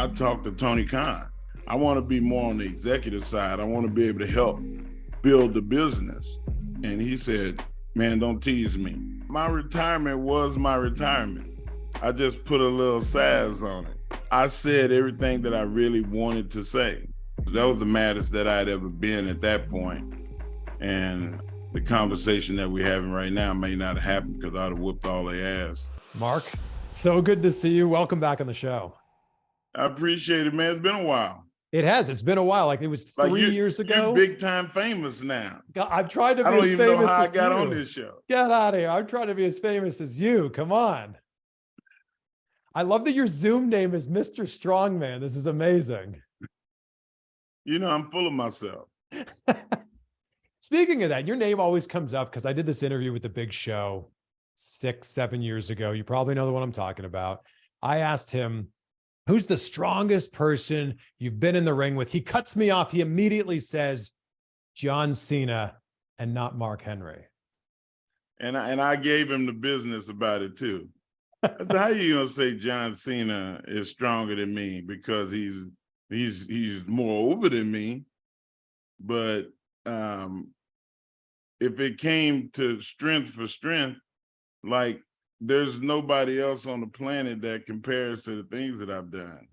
I talked to Tony Khan. I want to be more on the executive side. I want to be able to help build the business. And he said, man, don't tease me. My retirement was my retirement. I just put a little sass on it. I said everything that I really wanted to say. That was the maddest that I'd ever been at that point. And the conversation that we're having right now may not have happened because I'd have whooped all their ass. Mark, so good to see you. Welcome back on the show. I appreciate it, man. It's been a while. It has. It's been a while. Like it was 3 years ago. You're big time famous now. I'm trying to be as famous as you. I don't even know how I got on this show. Get out of here. I'm trying to be as famous as you. Come on. I love that your Zoom name is Mr. Strongman. This is amazing. You know, I'm full of myself. Speaking of that, your name always comes up because I did this interview with The Big Show 6-7 years ago. You probably know the one I'm talking about. I asked him, who's the strongest person you've been in the ring with? He cuts me off. He immediately says, John Cena and not Mark Henry. And I gave him the business about it too. I said, how you gonna say John Cena is stronger than me because he's more over than me? But if it came to strength for strength, like there's nobody else on the planet that compares to the things that I've done.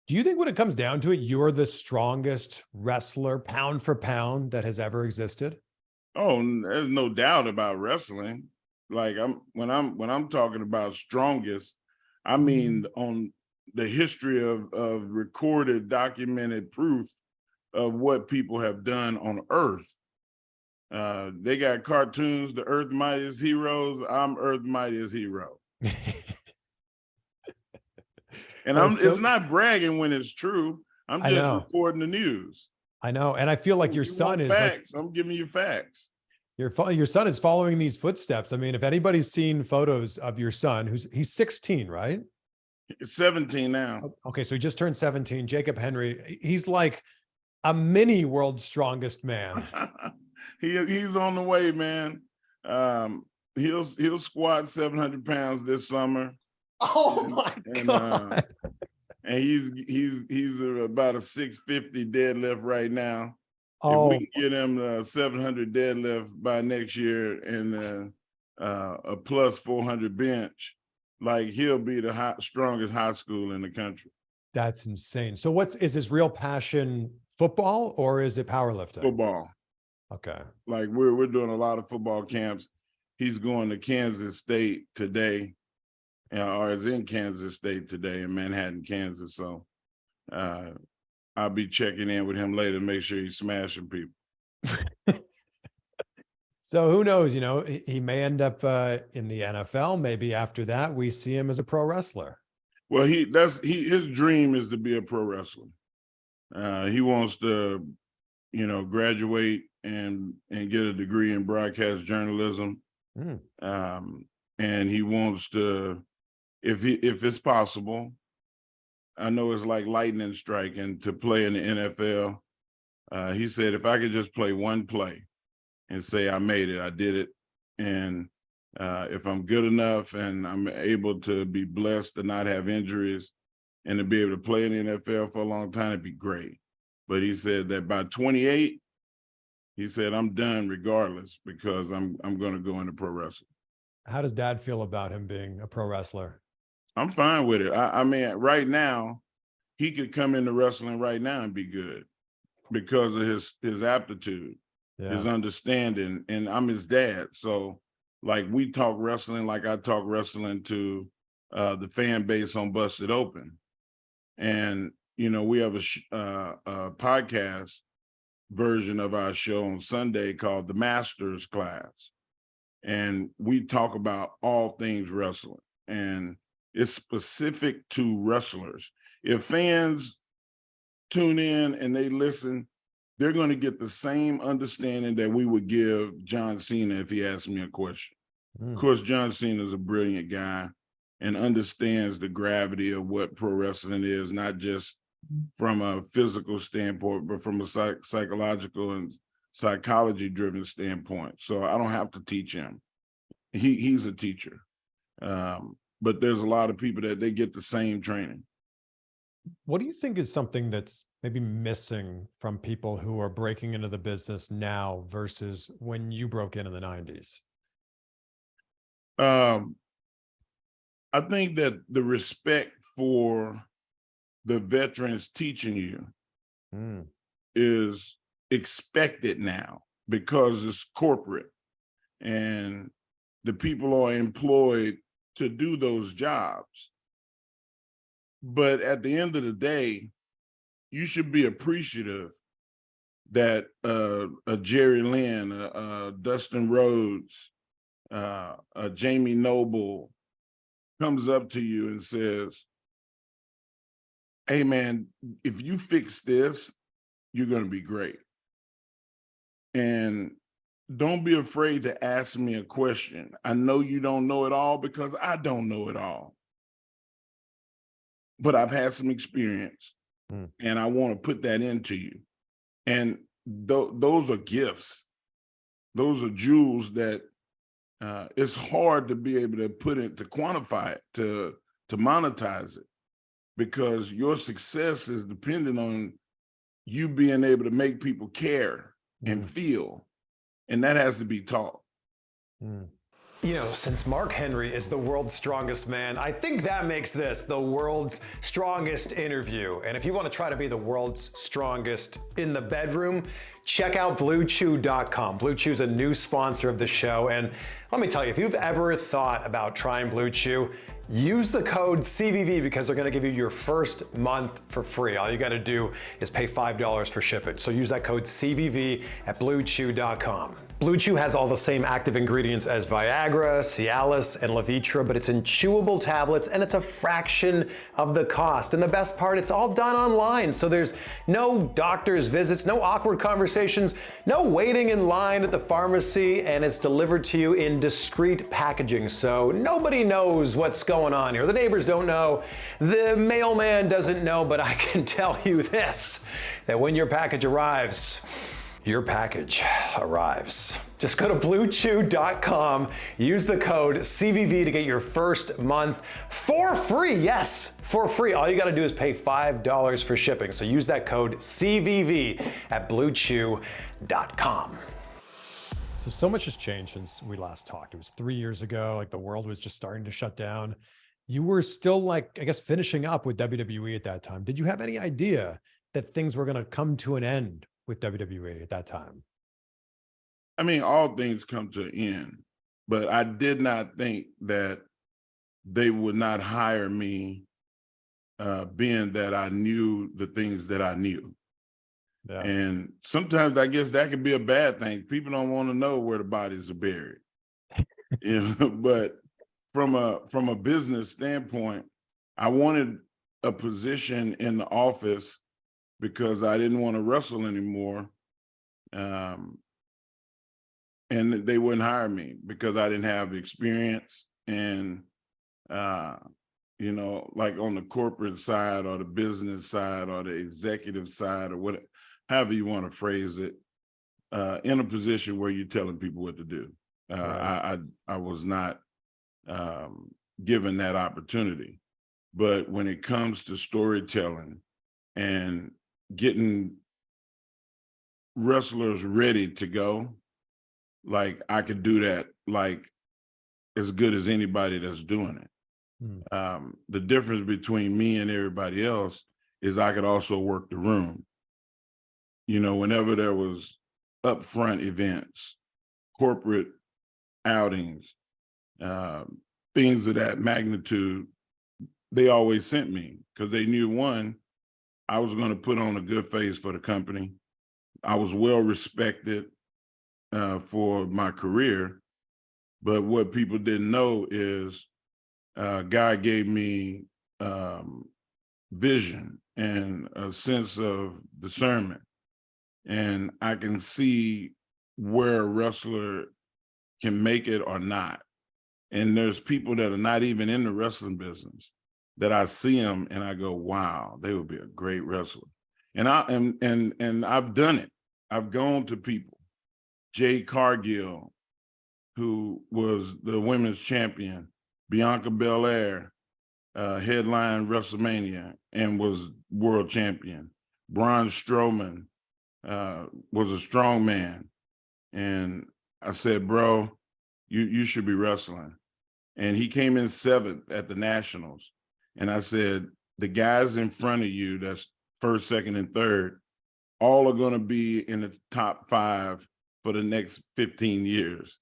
Do you think when it comes down to it, you're the strongest wrestler pound for pound that has ever existed? Oh, there's no doubt about wrestling. Like when I'm talking about strongest, I mean on the history of recorded, documented proof of what people have done on Earth. They got cartoons, the Earth Mightiest Heroes. I'm Earth Mightiest Hero. And it's not bragging when it's true. I'm just reporting the news. I know. And I feel like your son is facts. I'm giving you facts. Your son is following these footsteps. I mean, if anybody's seen photos of your son, he's 16, right? He's 17 now. Okay, so he just turned 17. Jacob Henry, he's like a mini world's strongest man. He's on the way, man. He'll squat 700 pounds this summer. Oh my God. And he's about a 650 deadlift right now. Oh. If we can get him a 700 deadlift by next year and a plus 400 bench, like he'll be the strongest high school in the country. That's insane. So is his real passion football or is it powerlifting? Football. Okay. Like we're doing a lot of football camps. He's going to Kansas State today, or is in Kansas State today in Manhattan, Kansas. So I'll be checking in with him later to make sure he's smashing people. So who knows, he may end up in the NFL. Maybe after that, we see him as a pro wrestler. Well, his dream is to be a pro wrestler. He wants to, graduate and get a degree in broadcast journalism. And he wants to, if it's possible, I know it's like lightning striking to play in the NFL. He said, if I could just play one play and say I made it, I did it. And if I'm good enough and I'm able to be blessed to not have injuries and to be able to play in the NFL for a long time, it'd be great. But he said that by 28, he said, I'm done regardless because I'm going to go into pro wrestling. How does Dad feel about him being a pro wrestler? I'm fine with it. I mean, right now, he could come into wrestling right now and be good because of his aptitude, his understanding, and I'm his dad. So, like, we talk wrestling like I talk wrestling to the fan base on Busted Open. And, we have a podcast version of our show on Sunday called The Masters Class. And we talk about all things wrestling. And it's specific to wrestlers. If fans tune in and they listen, they're going to get the same understanding that we would give John Cena if he asked me a question. Of course, John Cena is a brilliant guy and understands the gravity of what pro wrestling is, not just from a physical standpoint, but from a psychological and psychology-driven standpoint. So I don't have to teach him. He's a teacher. But there's a lot of people that they get the same training. What do you think is something that's maybe missing from people who are breaking into the business now versus when you broke in the 90s? I think that the respect for the veterans teaching you is expected now because it's corporate and the people are employed to do those jobs. But at the end of the day, you should be appreciative that a Jerry Lynn, Dustin Rhodes, a Jamie Noble comes up to you and says, hey man, if you fix this, you're going to be great. And don't be afraid to ask me a question. I know you don't know it all because I don't know it all. But I've had some experience and I want to put that into you. And those are gifts. Those are jewels that it's hard to be able to put it, to quantify it, to monetize it, because your success is dependent on you being able to make people care and feel. And that has to be taught. You know, since Mark Henry is the world's strongest man, I think that makes this the world's strongest interview. And if you want to try to be the world's strongest in the bedroom, check out BlueChew.com. Blue Chew's a new sponsor of the show. And let me tell you, if you've ever thought about trying Blue Chew, use the code CVV because they're going to give you your first month for free. All you got to do is pay $5 for shipping. So use that code CVV at BlueChew.com. Blue Chew has all the same active ingredients as Viagra, Cialis, and Levitra, but it's in chewable tablets and it's a fraction of the cost. And the best part, it's all done online. So there's no doctor's visits, no awkward conversations, no waiting in line at the pharmacy, and it's delivered to you in discreet packaging. So nobody knows what's going on here. The neighbors don't know, the mailman doesn't know, but I can tell you this, that when your package arrives, your package arrives. Just go to BlueChew.com, use the code CVV to get your first month for free. Yes, for free. All you gotta do is pay $5 for shipping. So use that code CVV at BlueChew.com. So much has changed since we last talked. It was 3 years ago, like the world was just starting to shut down. You were still like, I guess, finishing up with WWE at that time. Did you have any idea that things were gonna come to an end with WWE at that time? I mean, all things come to an end, but I did not think that they would not hire me, being that I knew the things that I knew. Yeah. And sometimes I guess that could be a bad thing. People don't want to know where the bodies are buried. You know, but from a business standpoint, I wanted a position in the office because I didn't want to wrestle anymore. And they wouldn't hire me because I didn't have experience. And, you know, like on the corporate side or the business side or the executive side or whatever, however you want to phrase it, in a position where you're telling people what to do. Right. I was not given that opportunity. But when it comes to storytelling and getting wrestlers ready to go, like I could do that like as good as anybody that's doing it. The difference between me and everybody else is I could also work the room. You know, whenever there was upfront events, corporate outings, things of that magnitude, they always sent me because they knew, one, I was going to put on a good face for the company. I was well respected for my career. But what people didn't know is God gave me vision and a sense of discernment. And I can see where a wrestler can make it or not. And there's people that are not even in the wrestling business that I see them and I go, wow, they would be a great wrestler. And I've done it. I've gone to people, Jade Cargill, who was the women's champion, Bianca Belair, headlined WrestleMania and was world champion. Braun Strowman was a strong man. And I said, bro, you should be wrestling. And he came in 7th at the Nationals. And I said, the guys in front of you, that's 1st, 2nd, and 3rd, all are going to be in the top 5 for the next 15 years.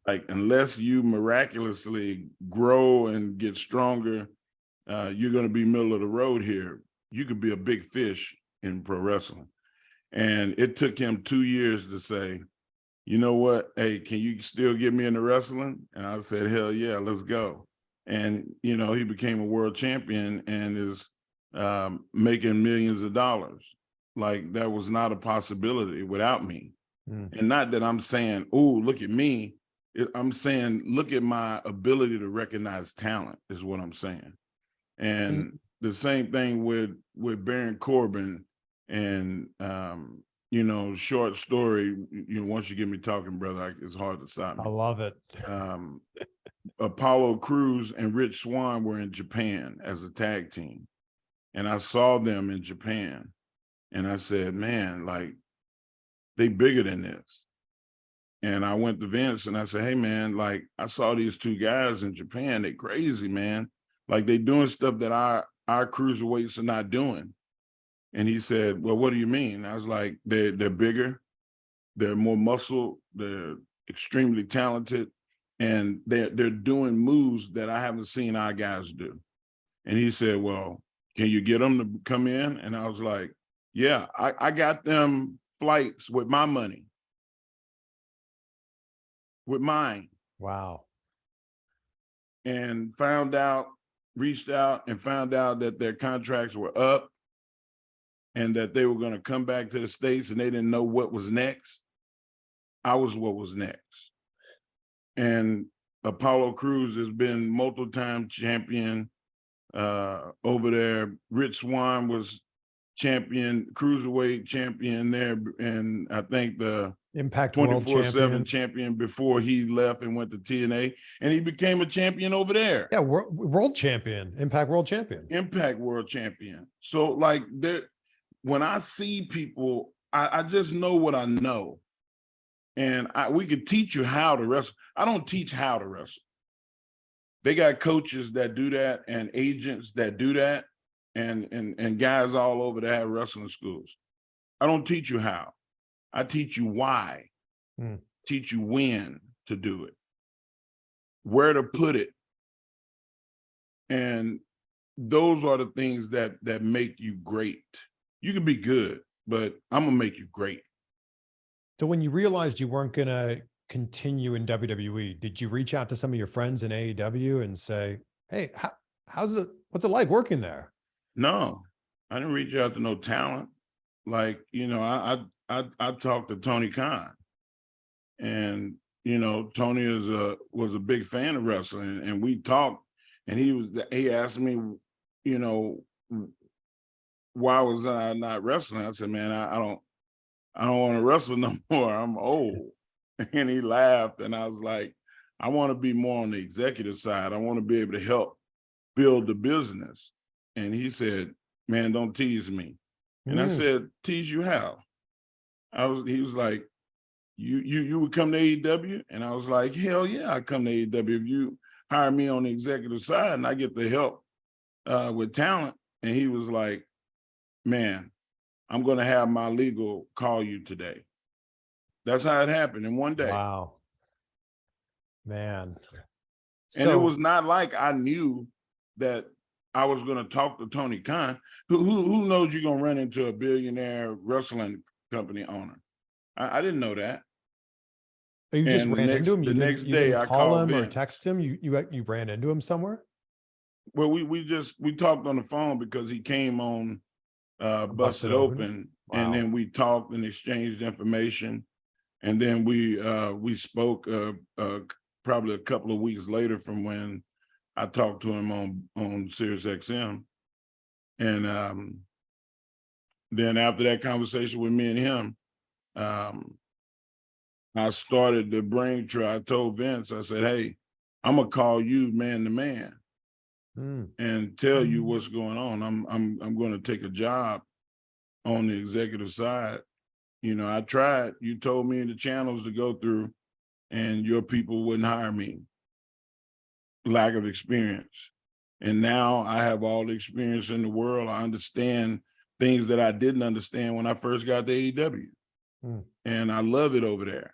Like, unless you miraculously grow and get stronger, you're going to be middle of the road here. You could be a big fish in pro wrestling. And it took him 2 years to say, you know what? Hey, can you still get me into wrestling? And I said, hell yeah, let's go. And, you know, he became a world champion and is making millions of dollars. Like, that was not a possibility without me. And not that I'm saying, oh, look at me. I'm saying, look at my ability to recognize talent is what I'm saying. And the same thing with Baron Corbin and, you know, short story, you know, once you get me talking, brother, it's hard to stop me. I love it. Apollo Crews and Rich Swann were in Japan as a tag team. And I saw them in Japan. And I said, man, like, they bigger than this. And I went to Vince and I said, hey, man, like, I saw these 2 guys in Japan. They crazy, man. Like, they doing stuff that our cruiserweights are not doing. And he said, well, what do you mean? I was like, they're bigger, they're more muscle, they're extremely talented, and they're doing moves that I haven't seen our guys do. And he said, well, can you get them to come in? And I was like, yeah, I got them flights with my money, with mine. Wow. And reached out and found out that their contracts were up and that they were going to come back to the States and they didn't know what was next. I was what was next. And Apollo Crews has been multiple-time champion over there. Rich Swann was cruiserweight champion there, and I think the Impact 24/7 champion before he left and went to TNA, and he became a champion over there. Yeah, world champion, Impact world champion. Impact world champion. So, like, when I see people, I just know what I know. And we could teach you how to wrestle. I don't teach how to wrestle. They got coaches that do that and agents that do that and guys all over that have wrestling schools. I don't teach you how. I teach you why, teach you when to do it, where to put it. And those are the things that make you great. You can be good, but I'm going to make you great. So when you realized you weren't going to continue in WWE, did you reach out to some of your friends in AEW and say, hey, what's it like working there? No, I didn't reach out to no talent. Like, you know, I talked to Tony Khan, and, you know, Tony was a big fan of wrestling, and we talked, and he asked me, you know, why was I not wrestling? I said, man, I don't want to wrestle no more. I'm old. And he laughed, and I was like, I want to be more on the executive side. I want to be able to help build the business. And he said, man, don't tease me. And I said, tease you how? He was like, you would come to AEW? And I was like, hell yeah, I come to AEW if you hire me on the executive side and I get the help with talent. And he was like, man, I'm going to have my legal call you today. That's how it happened in one day. Wow. Man. And it was not like I knew that I was going to talk to Tony Khan. Who knows you're going to run into a billionaire wrestling company owner? I didn't know that. You just ran into him? The next day I called him or Vince. text him? You ran into him somewhere? Well, we talked on the phone because he came on Busted Open. Wow. And then we talked and exchanged information. And then we spoke probably a couple of weeks later from when I talked to him on Sirius XM. And then after that conversation with me and him, I started the Braintree. I told Vince, I said, hey, I'm going to call you man to man. and tell you what's going on. I'm going to take a job on the executive side. You know, I tried. You told me the channels to go through, and your people wouldn't hire me. Lack of experience. And now I have all the experience in the world. I understand things that I didn't understand when I first got to AEW. And I love it over there.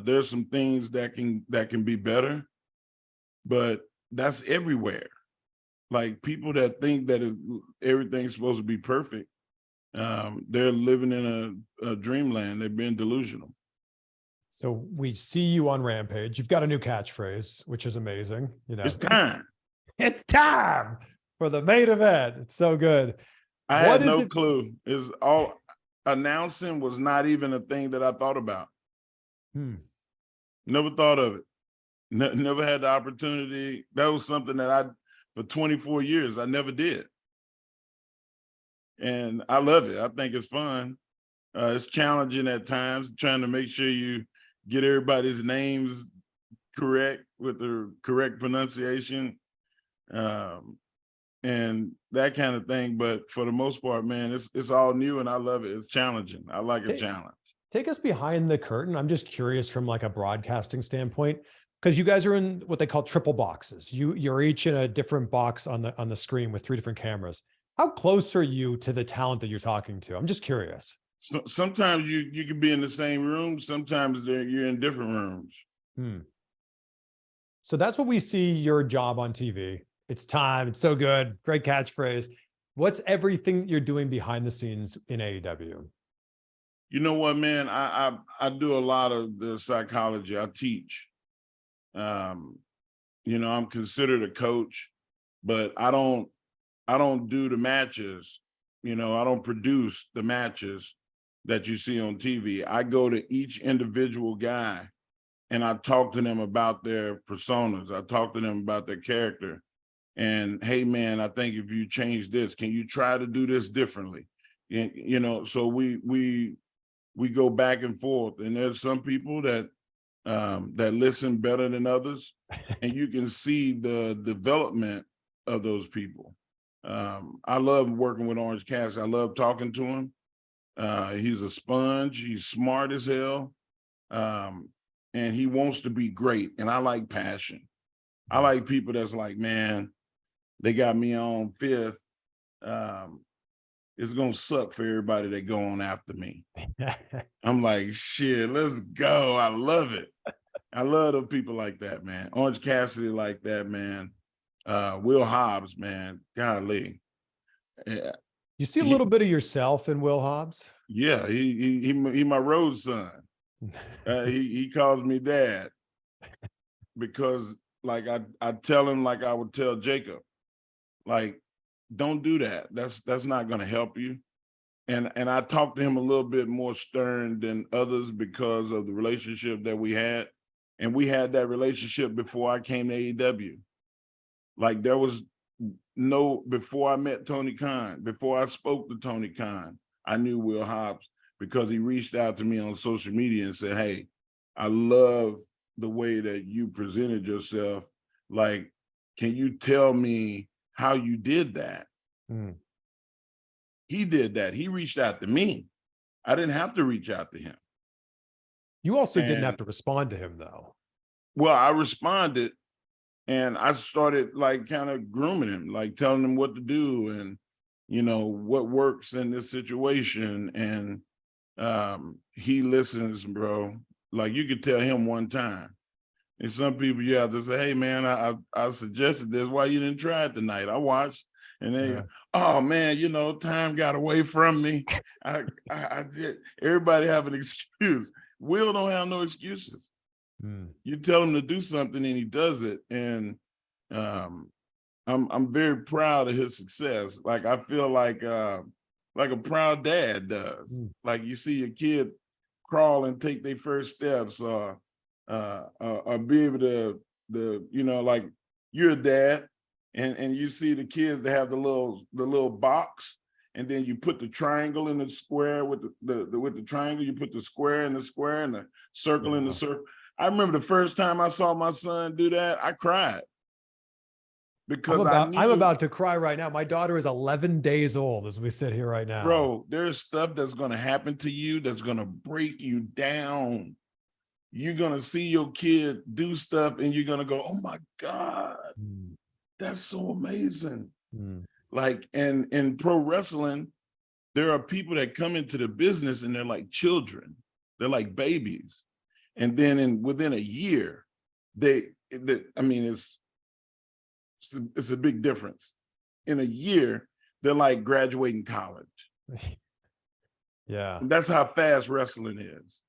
There's some things that can be better, but that's everywhere. Like people that think that everything's supposed to be perfect, they're living in a dreamland. They're being delusional. So we see you on Rampage. You've got a new catchphrase, which is amazing. You know, it's time. It's time for the main event. It's so good. I had no clue. Is all announcing was not even a thing that I thought about. Never thought of it. Never had the opportunity. That was something that for 24 years, I never did. And I love it. I think it's fun. It's challenging at times, trying to make sure you get everybody's names correct with the correct pronunciation. And that kind of thing. But for the most part, man, it's all new and I love it. It's challenging. I like a challenge. Take us behind the curtain. I'm just curious from like a broadcasting standpoint, because you guys are in what they call triple boxes. You're each in a different box on the screen with 3 different cameras. How close are you to the talent that you're talking to? I'm just curious. So, sometimes you can be in the same room. Sometimes you're in different rooms. So that's what we see your job on TV. It's time. It's so good. Great catchphrase. What's everything you're doing behind the scenes in AEW? You know what, man? I do a lot of the psychology. I teach. You know, I'm considered a coach, but I don't do the matches. You know, I don't produce the matches that you see on TV. I go to each individual guy and I talk to them about their personas. I talk to them about their character. And hey, man, I think if you change this, can you try to do this differently? You know, so we go back and forth. And there's some people that listen better than others, and you can see the development of those people. I love working with Orange Cassidy. I love talking to him. He's a sponge. He's smart as hell. And he wants to be great. And I like passion. I like people that's like, man, they got me on 5th. It's going to suck for everybody that go on after me. I'm like, shit, let's go. I love it. I love the people like that, man. Orange Cassidy like that, man. Will Hobbs, man. Golly. Yeah. You see a little bit of yourself in Will Hobbs? Yeah, he my road son. He calls me dad because like I tell him like I would tell Jacob, like, don't do that. That's not going to help you. And I talked to him a little bit more stern than others because of the relationship that we had. And we had that relationship before I came to AEW. Like there was before I met Tony Khan, before I spoke to Tony Khan, I knew Will Hobbs because he reached out to me on social media and said, hey, I love the way that you presented yourself. Like, can you tell me how you did that? He did that. He reached out to me. I didn't have to reach out to him. You also didn't have to respond to him though. Well, I responded and I started like kind of grooming him, like telling him what to do and, you know, what works in this situation. And he listens, bro. Like you could tell him one time. And some people, you have to say, hey, man, I suggested this. Why you didn't try it tonight? I watched. And then, oh, man, you know, time got away from me. I did. Everybody have an excuse. Will don't have no excuses. You tell him to do something and he does it. And I'm very proud of his success. Like, I feel like a proud dad does. Like you see your kid crawl and take their first steps or be able to, you know, like you're a dad and you see the kids that have the little box and then you put the triangle in the square with the triangle, you put the square in the square and the circle in the circle. I remember the first time I saw my son do that, I cried. because I'm about to cry right now. My daughter is 11 days old as we sit here right now. Bro, there's stuff that's going to happen to you that's going to break you down. You're going to see your kid do stuff and you're going to go, oh my God, that's so amazing. Like, and in pro wrestling, there are people that come into the business and they're like children. They're like babies. And then within a year, it's a big difference. In a year, they're like graduating college. Yeah. And that's how fast wrestling is.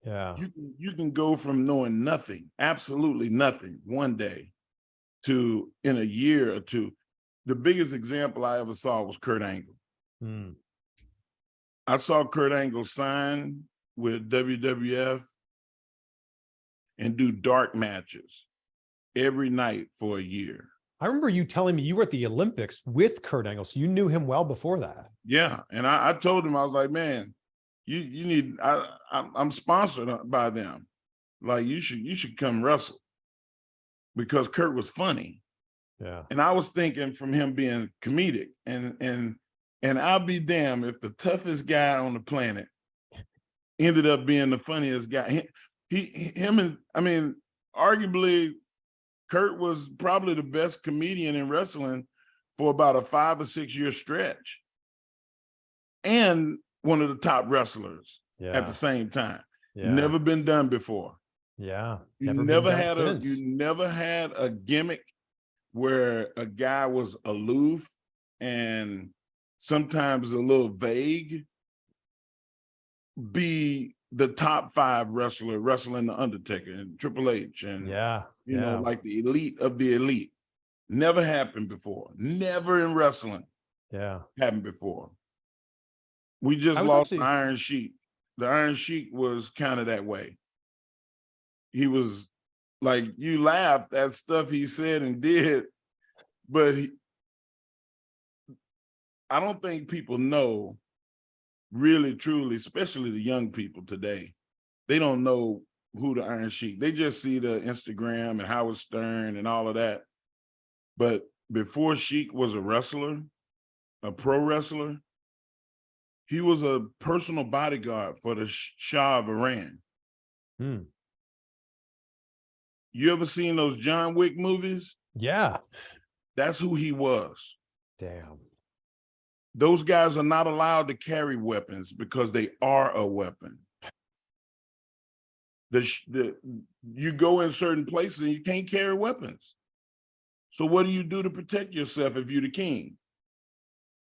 Yeah. You can go from knowing nothing, absolutely nothing, one day to in a year or two. The biggest example I ever saw was Kurt Angle. I saw Kurt Angle sign with WWF and do dark matches every night for a year. I remember you telling me you were at the Olympics with Kurt Angle, so you knew him well before that. Yeah, and I told him, I was like, man, you need. I'm sponsored by them. Like you should come wrestle, because Kurt was funny. Yeah, and I was thinking from him being comedic, and I'll be damned if the toughest guy on the planet ended up being the funniest guy. Arguably, Kurt was probably the best comedian in wrestling for about a 5 or 6 year stretch, and one of the top wrestlers at the same time. Never been done before. Yeah, you never had a gimmick where a guy was aloof and sometimes a little vague be the top 5 wrestler wrestling the Undertaker and Triple H and you know, like the elite of the elite. Never happened before. Never in wrestling. Happened before. We just lost the Iron Sheik. The Iron Sheik was kind of that way. He was like, you laughed at stuff he said and did, but I don't think people know really, truly, especially the young people today. They don't know who the Iron Sheik. They just see the Instagram and Howard Stern and all of that. But before Sheik was a wrestler, a pro wrestler, he was a personal bodyguard for the Shah of Iran. You ever seen those John Wick movies? Yeah. That's who he was. Damn. Those guys are not allowed to carry weapons because they are a weapon. You go in certain places and you can't carry weapons. So what do you do to protect yourself if you're the king?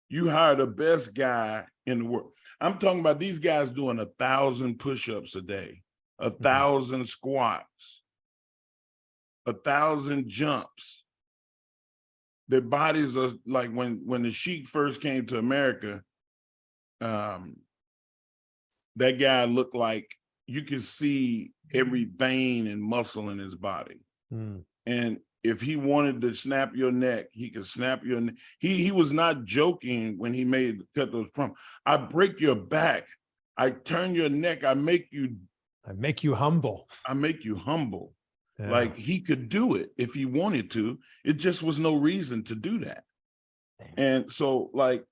You hire the best guy in the world. I'm talking about these guys doing 1,000 push-ups a day, 1,000 squats, 1,000 jumps. Their bodies are like when the Sheik first came to America, that guy looked like you could see every vein and muscle in his body. And if he wanted to snap your neck, he could snap your neck. He was not joking when he cut those promos. I break your back. I turn your neck. I make you humble. I make you humble. Yeah. Like he could do it if he wanted to. It just was no reason to do that. And so like,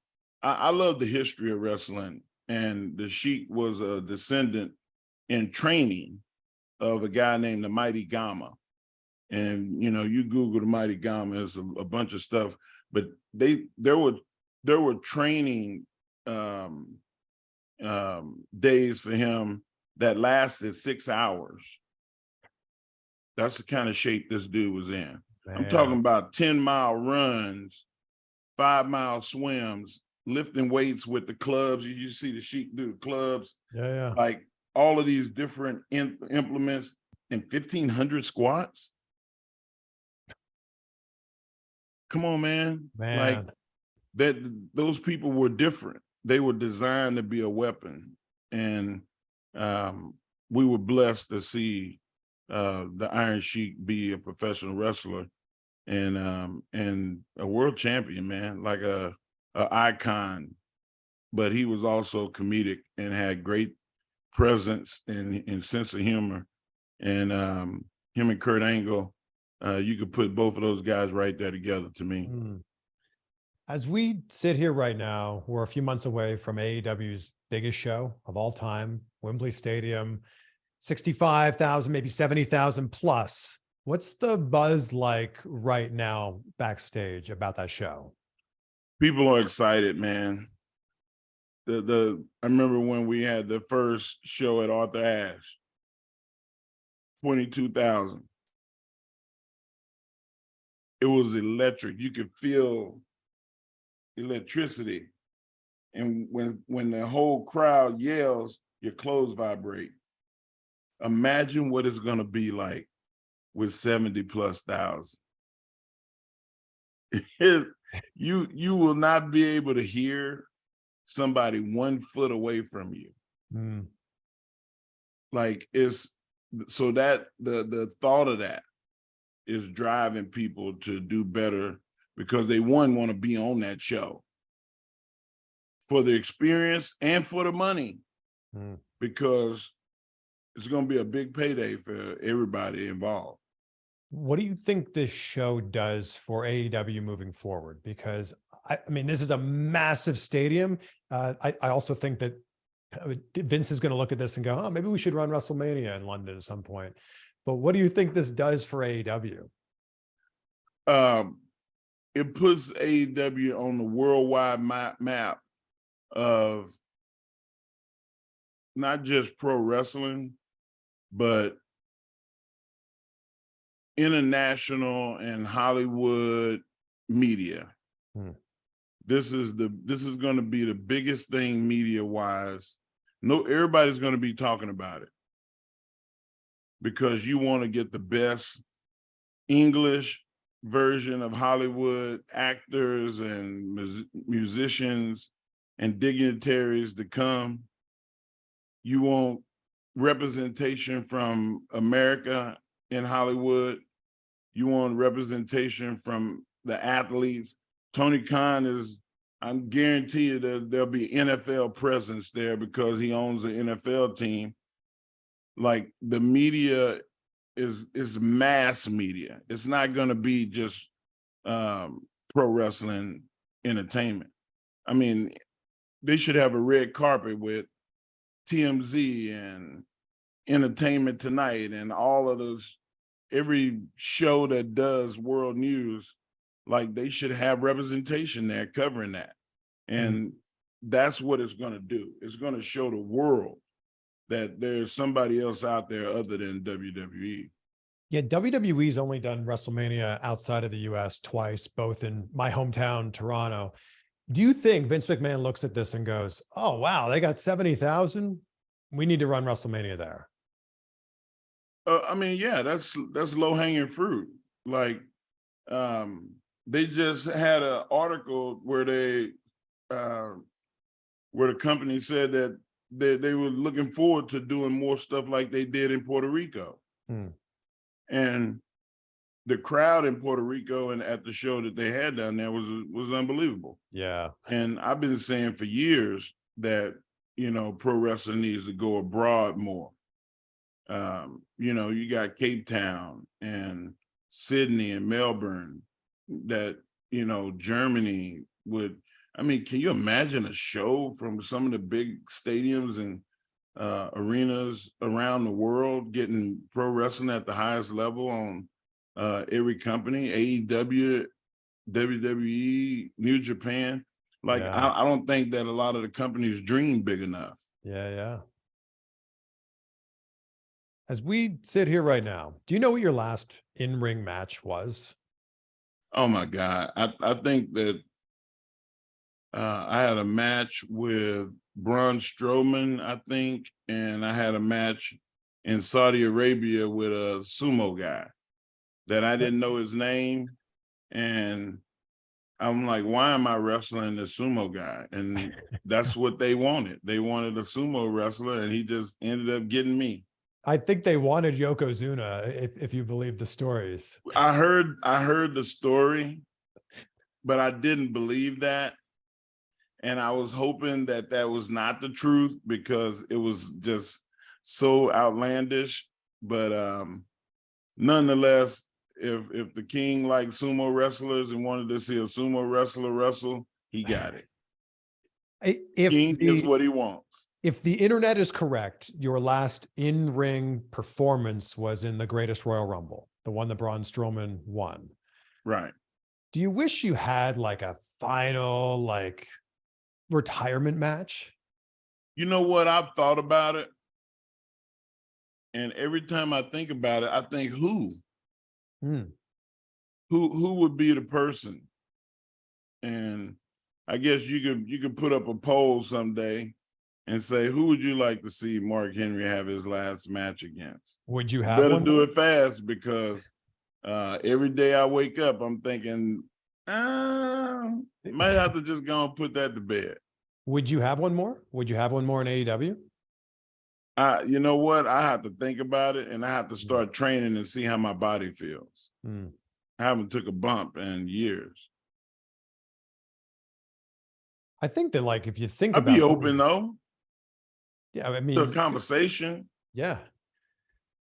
I love the history of wrestling, and the Sheik was a descendant in training of a guy named the Mighty Gama. And, you know, you Google the Mighty Gama, there's a bunch of stuff, but there were training days for him that lasted 6 hours. That's the kind of shape this dude was in. Man. I'm talking about 10-mile runs, 5-mile swims, lifting weights with the clubs. You see the Sheik do the clubs. Like all of these different implements, and 1,500 squats. Come on, man. Like those people were different. They were designed to be a weapon. And we were blessed to see the Iron Sheik be a professional wrestler and a world champion, man, like a icon. But he was also comedic and had great presence and sense of humor. And him and Kurt Angle, you could put both of those guys right there together to me. As we sit here right now, we're a few months away from AEW's biggest show of all time, Wembley Stadium, 65,000, maybe 70,000 plus. What's the buzz like right now backstage about that show? People are excited, man. I remember when we had the first show at Arthur Ashe, 22,000. It was electric. You could feel electricity. And when the whole crowd yells, your clothes vibrate. Imagine what it's going to be like with 70,000+. You will not be able to hear somebody 1 foot away from you. Like so that the thought of that is driving people to do better because they want to be on that show for the experience and for the money, because it's going to be a big payday for everybody involved. What do you think this show does for AEW moving forward? Because I mean, this is a massive stadium. I also think that Vince is going to look at this and go, oh, maybe we should run WrestleMania in London at some point. But what do you think this does for AEW? It puts AEW on the worldwide map of not just pro wrestling, but international and Hollywood media. This is going to be the biggest thing media wise. Everybody's going to be talking about it because you want to get the best English version of Hollywood actors and musicians and dignitaries to come. You want representation from America in Hollywood. You want representation from the athletes. Tony Khan I'm guaranteed that there'll be NFL presence there because he owns an NFL team. Like the media is mass media. It's not going to be just pro wrestling entertainment. I mean, they should have a red carpet with TMZ and Entertainment Tonight and all of those, every show that does world news, like they should have representation there covering that. And that's what it's going to do. It's going to show the world that there's somebody else out there other than WWE. Yeah, WWE's only done WrestleMania outside of the US twice, both in my hometown, Toronto. Do you think Vince McMahon looks at this and goes, oh, wow, they got 70,000? We need to run WrestleMania there? I mean, yeah, that's low-hanging fruit. Like, they just had an article where the company said that they were looking forward to doing more stuff like they did in Puerto Rico. And the crowd in Puerto Rico and at the show that they had down there was unbelievable. Yeah. And I've been saying for years that, pro wrestling needs to go abroad more. You got Cape Town and Sydney and Melbourne that, Germany would, can you imagine a show from some of the big stadiums and arenas around the world getting pro wrestling at the highest level on every company, AEW, WWE, New Japan. Like, yeah. I don't think that a lot of the companies dream big enough. Yeah. As we sit here right now, do you know what your last in-ring match was? Oh my God. I think that I had a match with Braun Strowman, I think, and I had a match in Saudi Arabia with a sumo guy that I didn't know his name. And I'm like, why am I wrestling the sumo guy? And that's what they wanted. They wanted a sumo wrestler, and he just ended up getting me. I think they wanted Yokozuna, if you believe the stories. I heard the story, but I didn't believe that. And I was hoping that was not the truth because it was just so outlandish. But nonetheless, if the king liked sumo wrestlers and wanted to see a sumo wrestler wrestle, he got it. King gets what he wants. If the internet is correct, your last in-ring performance was in the Greatest Royal Rumble, the one that Braun Strowman won. Right. Do you wish you had like a final like retirement match? You know what? I've thought about it. And every time I think about it, I think who would be the person? And I guess you could put up a poll someday and say, who would you like to see Mark Henry have his last match against? Would you have better one? do it fast, because every day I wake up, I'm thinking, might have to just go and put that to bed. Would you have one more? Would you have one more in AEW? You know what? I have to think about it, and I have to start training and see how my body feels. I haven't took a bump in years. I think that, like, if you think I'd about be open though. Yeah, I mean, to a conversation. Yeah.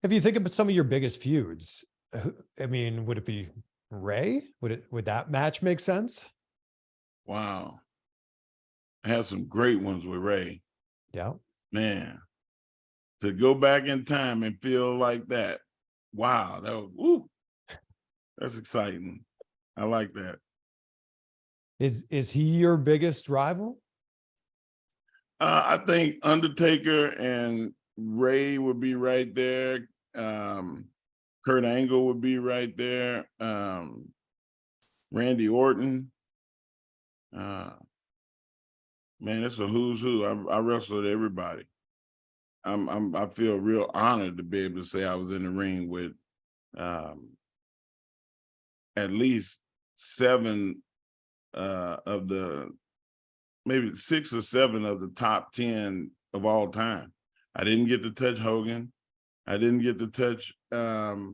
If you think about some of your biggest feuds, I mean, would it be Ray? Would that match make sense? Wow. I had some great ones with Ray. Yeah. Man, to go back in time and feel like that. Wow. That was, woo. That's exciting. I like that. Is he your biggest rival? I think Undertaker and Ray would be right there. Kurt Angle would be right there. Randy Orton. Man, it's a who's who. I wrestled everybody. I feel real honored to be able to say I was in the ring with at least 7 of the, maybe 6 or 7 of the top 10 of all time. I didn't get to touch Hogan. I didn't get to touch Andre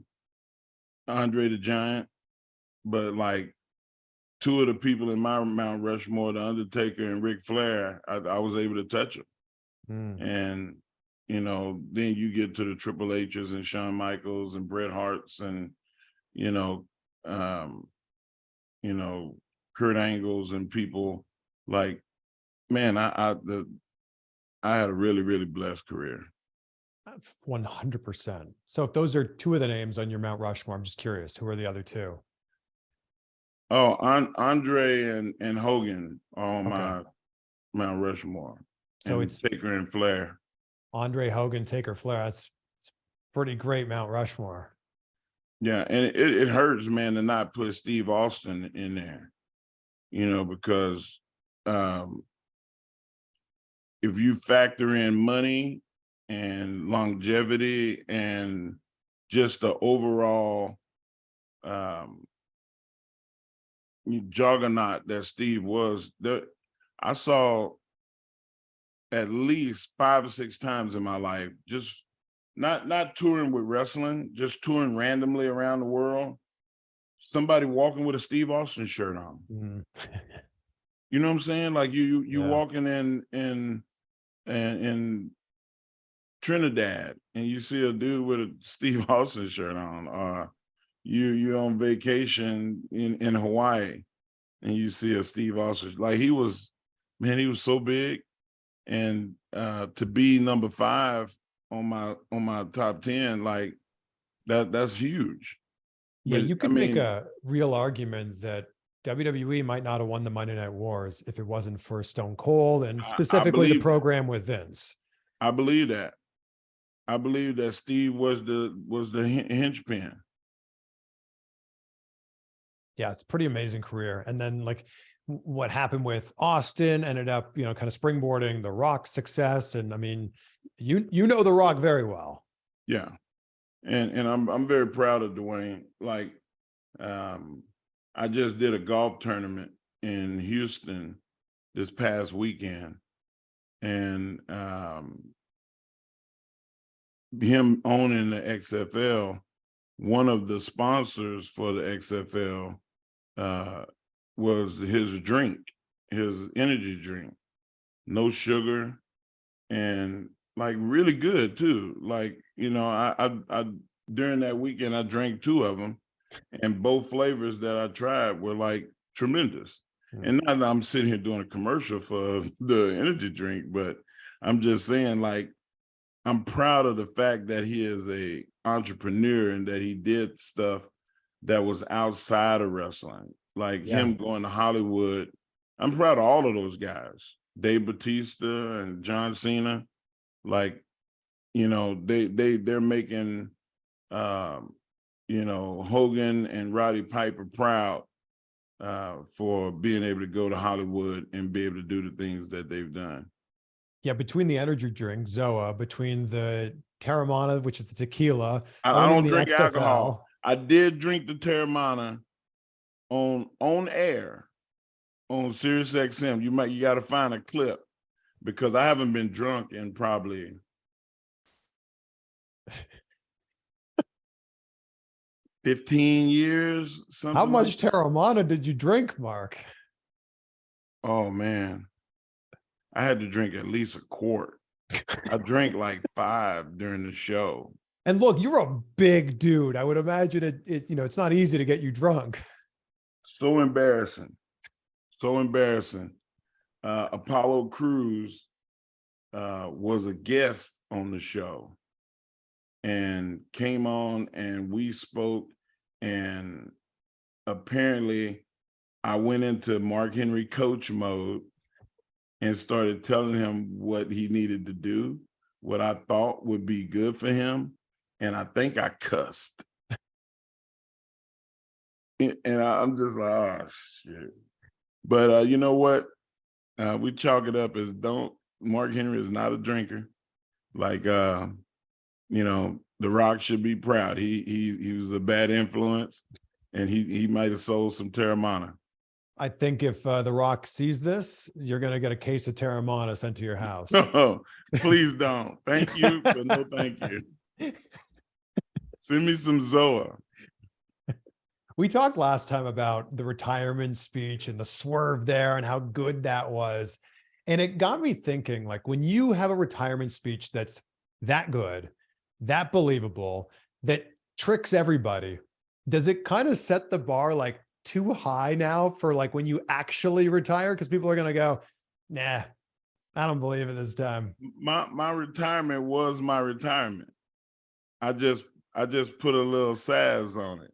the Giant, but like 2 of the people in my Mount Rushmore, the Undertaker and Ric Flair, I was able to touch them. And, you know, then you get to the Triple H's and Shawn Michaels and Bret Harts and, you know, Kurt Angles and people like, man, I had a really, really blessed career. 100%. So if those are 2 of the names on your Mount Rushmore, I'm just curious, who are the other 2? Oh, Andre and Hogan are on my Mount Rushmore. So and it's Taker and Flair. Andre, Hogan, Taker, Flair. It's pretty great Mount Rushmore. Yeah, and it hurts, man, to not put Steve Austin in there, you know, because if you factor in money and longevity and just the overall juggernaut that Steve was, I saw at least 5 or 6 times in my life, just not touring with wrestling, just touring randomly around the world, somebody walking with a Steve Austin shirt on. You know what I'm saying? Like you walking in Trinidad and you see a dude with a Steve Austin shirt on, or you're on vacation in Hawaii and you see a Steve Austin, like he was so big. And to be number 5 on my top 10, like that's huge. Yeah, But, you could make a real argument that WWE might not have won the Monday Night Wars if it wasn't for Stone Cold and specifically the program with Vince. I believe that. I believe that Steve was the henchman. Yeah, it's a pretty amazing career. And then like what happened with Austin ended up, kind of springboarding The Rock's success. And I mean, you know The Rock very well. Yeah. And I'm very proud of Dwayne. Like I just did a golf tournament in Houston this past weekend. And him owning the XFL, one of the sponsors for the XFL was his drink, his energy drink, no sugar, and like really good too. Like, I during that weekend I drank 2 of them, And both flavors that I tried were like tremendous. And not that I'm sitting here doing a commercial for the energy drink, but I'm just saying, like, I'm proud of the fact that he is a entrepreneur and that he did stuff that was outside of wrestling, like him going to Hollywood. I'm proud of all of those guys, Dave Bautista and John Cena. Like, you know, they're making, you know, Hogan and Roddy Piper proud for being able to go to Hollywood and be able to do the things that they've done. Yeah, between the energy drink, Zoa, between the Terramana, which is the tequila. I don't drink alcohol. I did drink the Terramana on air on Sirius XM. You got to find a clip because I haven't been drunk in probably 15 years. Something. How much Terramana did you drink, Mark? Oh man, I had to drink at least a quart. I drank like 5 during the show. And look, you're a big dude. I would imagine it you know, it's not easy to get you drunk. So embarrassing. So embarrassing. Apollo Crews was a guest on the show and came on and we spoke, and apparently I went into Mark Henry coach mode and started telling him what he needed to do, what I thought would be good for him. And I think I cussed. And I'm just like, oh, shit. But you know what? We chalk it up as Mark Henry is not a drinker. Like, you know, The Rock should be proud. He was a bad influence, and he might have sold some Terramana. I think if The Rock sees this, you're going to get a case of Terramana sent to your house. No, please don't. Thank you, but no thank you. Send me some Zoa. We talked last time about the retirement speech and the swerve there and how good that was. And it got me thinking, like, when you have a retirement speech that's that good, that believable, that tricks everybody, does it kind of set the bar like too high now for like when you actually retire? Because people are going to go, nah, I don't believe it this time. My retirement was my retirement. I just put a little sass on it.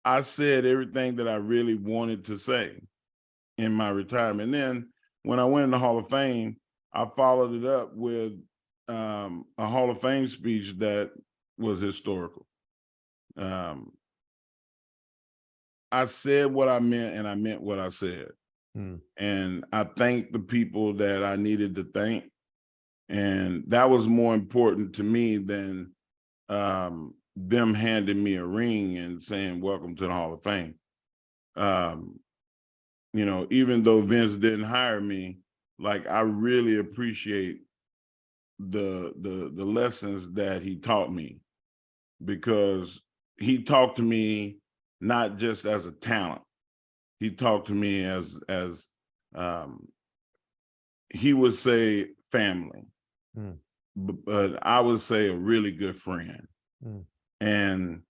I said everything that I really wanted to say in my retirement. And then when I went in the Hall of Fame, I followed it up with a Hall of Fame speech that was historical. I said what I meant, and I meant what I said. And I thanked the people that I needed to thank. And that was more important to me than them handing me a ring and saying, welcome to the Hall of Fame. You know, even though Vince didn't hire me, like, I really appreciate the lessons that he taught me, because he talked to me not just as a talent. He talked to me as he would say family, but I would say a really good friend. And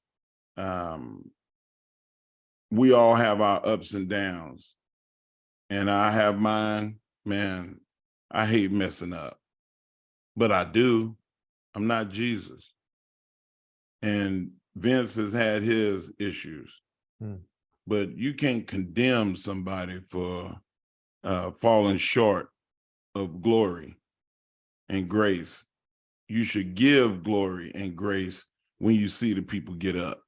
we all have our ups and downs, and I have mine. Man, I hate messing up, but I do. I'm not Jesus. And Vince has had his issues, but you can't condemn somebody for falling short of glory and grace. You should give glory and grace when you see the people get up.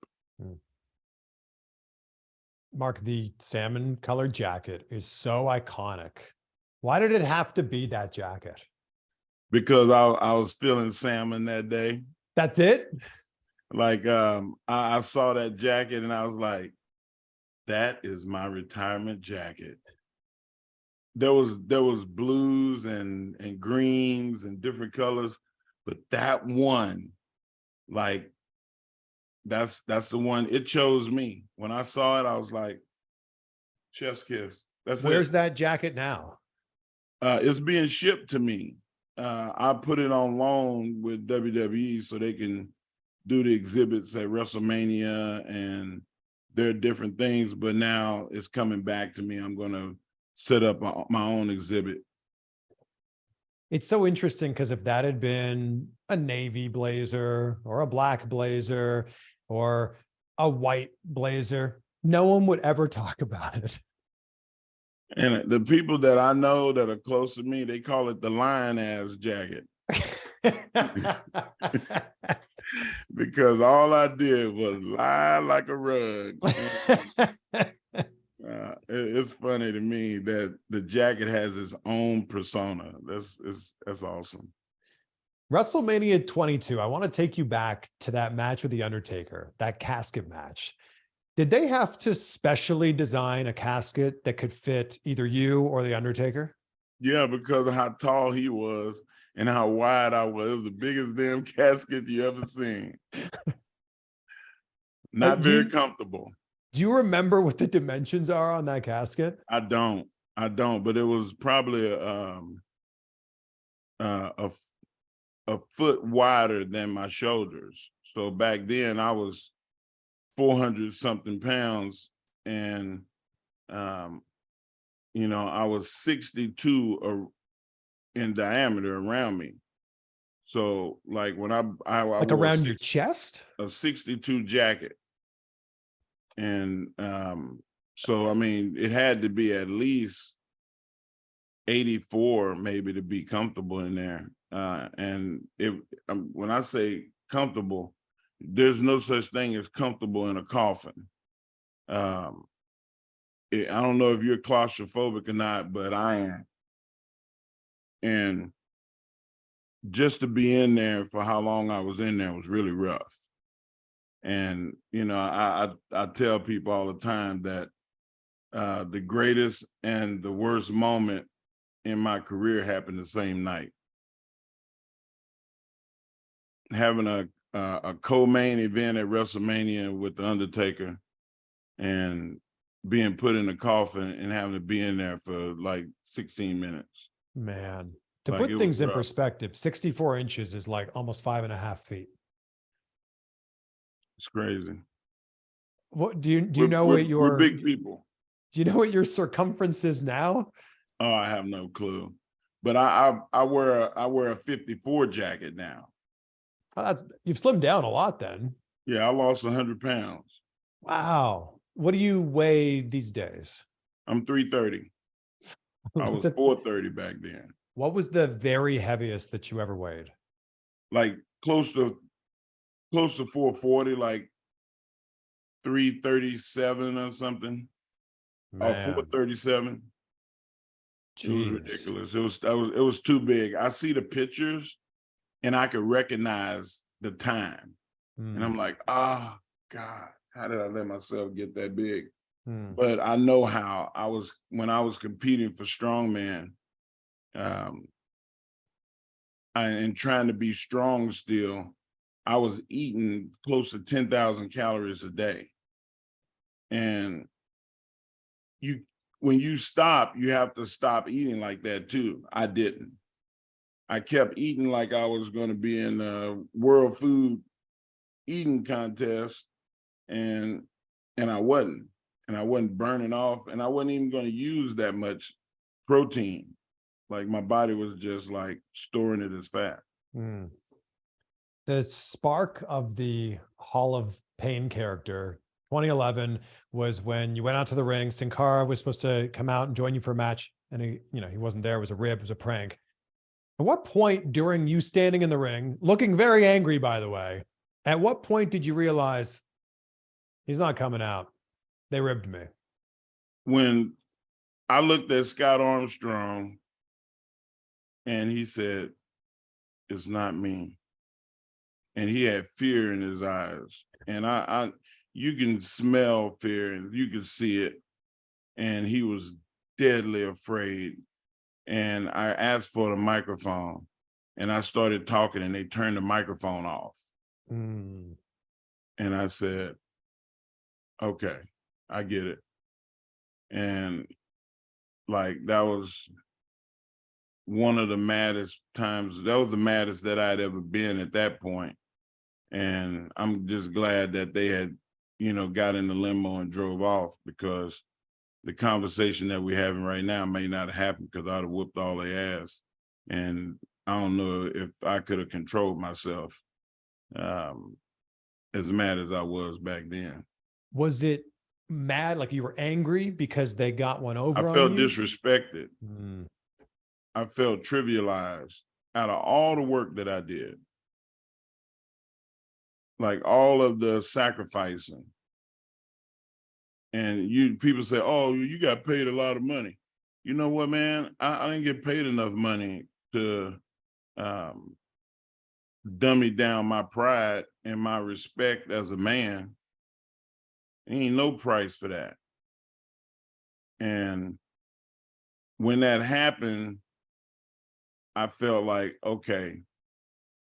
Mark, the salmon-colored jacket is so iconic. Why did it have to be that jacket? Because I was feeling salmon that day. That's it? Like, I saw that jacket and I was like, that is my retirement jacket. There was blues and greens and different colors, but that one, like, that's the one. It chose me. When I saw it, I was like, chef's kiss. Where's that jacket now? It's being shipped to me. I put it on loan with WWE so they can do the exhibits at WrestleMania, and there are different things, but now it's coming back to me. I'm going to set up my own exhibit. It's so interesting because if that had been a navy blazer or a black blazer or a white blazer, no one would ever talk about it. And the people that I know that are close to me, they call it the lion ass jacket. Because all I did was lie like a rug. It's funny to me that the jacket has its own persona. That's awesome. WrestleMania 22. I want to take you back to that match with the Undertaker, that casket match. Did they have to specially design a casket that could fit either you or the Undertaker? Yeah, because of how tall he was and how wide I was. It was the biggest damn casket you ever seen. Not very comfortable. Do you remember what the dimensions are on that casket? I don't, but it was probably a foot wider than my shoulders. So back then I was 400 something pounds, and you know, I was 62 in diameter around me. So like when I like around your chest, a 62 jacket. And so I mean, it had to be at least 84 maybe to be comfortable in there. And when I say comfortable, there's no such thing as comfortable in a coffin. I don't know if you're claustrophobic or not, but I am. And just to be in there for how long I was in there was really rough. And, you know, I tell people all the time that the greatest and the worst moment in my career happened the same night. Having a co-main event at WrestleMania with the Undertaker and being put in a coffin and having to be in there for like 16 minutes. Man, to Like, put things in perspective, 64 inches is like almost 5.5 feet. It's crazy. What do you know what your we're big people. Do you know what your circumference is now? Oh, I have no clue. But I wear a 54 jacket now. Oh, you've slimmed down a lot then. Yeah, I lost 100 pounds. Wow. What do you weigh these days? I'm 330. I was 430 back then. What was the very heaviest that you ever weighed? Like close to 440, like 337 or something. Man. Or 437. Jeez. It was ridiculous. It was too big. I see the pictures and I could recognize the time. And I'm like, oh God, how did I let myself get that big? But I know how when I was competing for strongman, and trying to be strong still, I was eating close to 10,000 calories a day. And when you stop, you have to stop eating like that too. I didn't. I kept eating like I was going to be in a world food eating contest, and I wasn't. And I wasn't burning off, and I wasn't even going to use that much protein. Like my body was just like storing it as fat. The spark of the Hall of Pain character, 2011, was when you went out to the ring. Sin Cara was supposed to come out and join you for a match, and he wasn't there. It was a rib. It was a prank. At what point during you standing in the ring, looking very angry, by the way, at what point did you realize he's not coming out? They ribbed me? When I looked at Scott Armstrong and he said, it's not me. And he had fear in his eyes. And you can smell fear and you can see it. And he was deadly afraid. And I asked for the microphone and I started talking and they turned the microphone off. And I said, okay, I get it. And like, that was one of the maddest times. That was the maddest that I'd ever been at that point. And I'm just glad that they had, got in the limo and drove off, because the conversation that we're having right now may not have happened, because I'd have whooped all their ass. And I don't know if I could have controlled myself as mad as I was back then. Was it mad, like you were angry because they got one over I on felt you? disrespected. I felt trivialized out of all the work that I did. Like all of the sacrificing. And people say, oh, you got paid a lot of money. You know what, man? I didn't get paid enough money to dummy down my pride and my respect as a man. Ain't no price for that. And when that happened, I felt like, okay,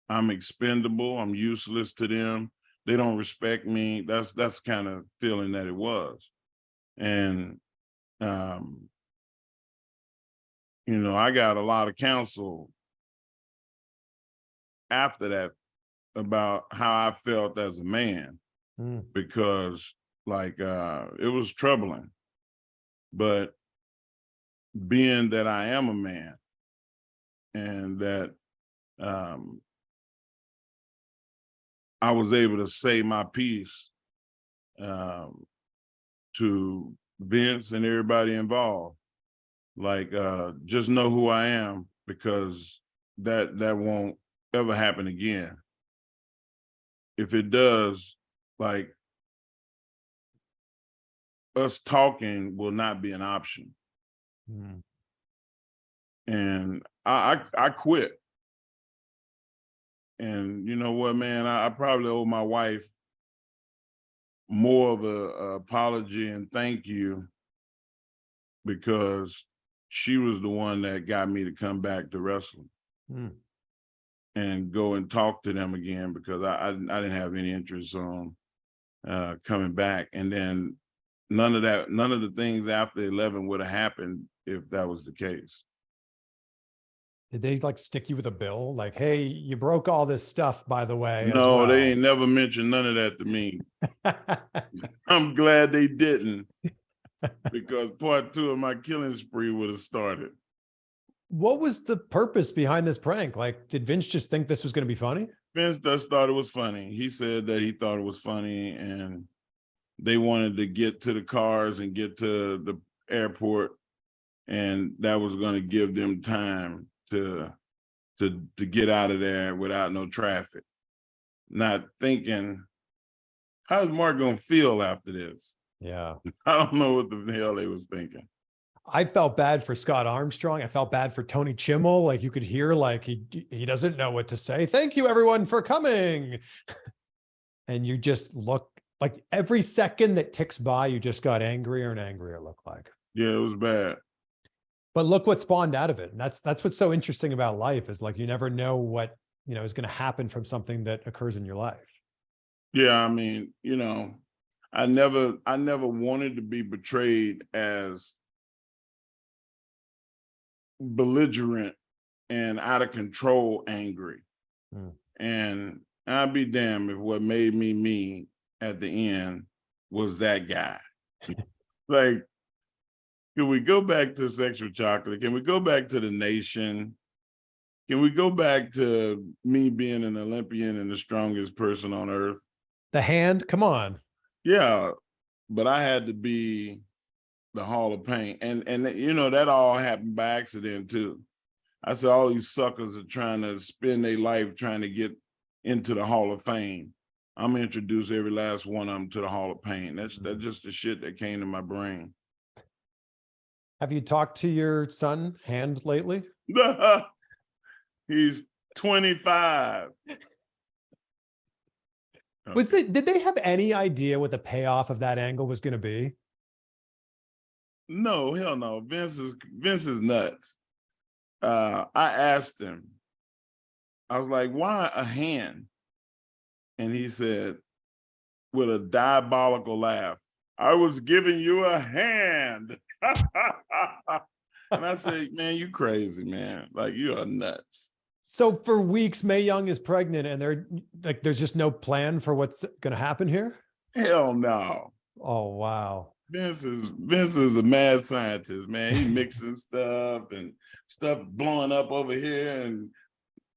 I'm expendable. I'm useless to them. They don't respect me. That's kind of feeling that it was. And, I got a lot of counsel after that about how I felt as a man, because it was troubling. But being that I am a man, and that I was able to say my piece to Vince and everybody involved, just know who I am, because that won't ever happen again. If it does, us talking will not be an option. And I quit. And you know what, man, I probably owe my wife more of a apology and thank you, because she was the one that got me to come back to wrestling and go and talk to them again, because I didn't have any interest on coming back. And then none of the things after 11 would have happened if that was the case. Did they stick you with a bill? Like, hey, you broke all this stuff, by the way. No, they ain't never mentioned none of that to me. I'm glad they didn't, because part 2 of my killing spree would have started. What was the purpose behind this prank? Did Vince just think this was going to be funny? Vince just thought it was funny. He said that he thought it was funny, and they wanted to get to the cars and get to the airport, and that was going to give them time to get out of there without no traffic. Not thinking, how's Mark going to feel after this? Yeah. I don't know what the hell they was thinking. I felt bad for Scott Armstrong. I felt bad for Tony Chimmel. You could hear he doesn't know what to say. Thank you everyone for coming. And you just look every second that ticks by, you just got angrier and angrier, it looked like. Yeah, it was bad. But look what spawned out of it. And that's what's so interesting about life, is you never know what, is going to happen from something that occurs in your life. Yeah, I mean, I never wanted to be portrayed as belligerent and out of control angry. And I'd be damned if what made me me at the end was that guy. Can we go back to Sexual Chocolate? Can we go back to the Nation? Can we go back to me being an Olympian and the strongest person on earth? The Hand, come on. Yeah, but I had to be the Hall of Pain. And that all happened by accident too. I said, all these suckers are trying to spend their life trying to get into the Hall of Fame. I'm gonna introduce every last one of them to the Hall of Pain. That's just the shit that came to my brain. Have you talked to your son, Hand, lately? He's 25. Okay. Did they have any idea what the payoff of that angle was going to be? No, hell no. Vince is nuts. I asked him, I was like, why a hand? And he said, with a diabolical laugh, I was giving you a hand. And I said, man, you crazy, man. You are nuts. So for weeks, Mae Young is pregnant, and there's just no plan for what's going to happen here. Hell no. Oh wow. Vince is a mad scientist, man. He mixing stuff and stuff blowing up over here and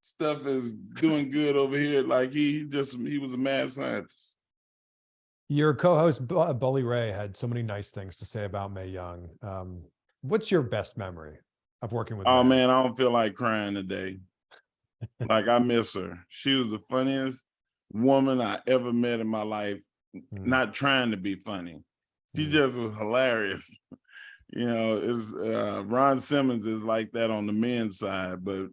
stuff is doing good over here. Like he was a mad scientist. Your co-host Bully Ray had so many nice things to say about Mae Young. What's your best memory of working with? Oh Mae? man, I don't feel like crying today. Like I miss her. She was the funniest woman I ever met in my life. Not trying to be funny. She just was hilarious. You know, Ron Simmons is like that on the men's side, but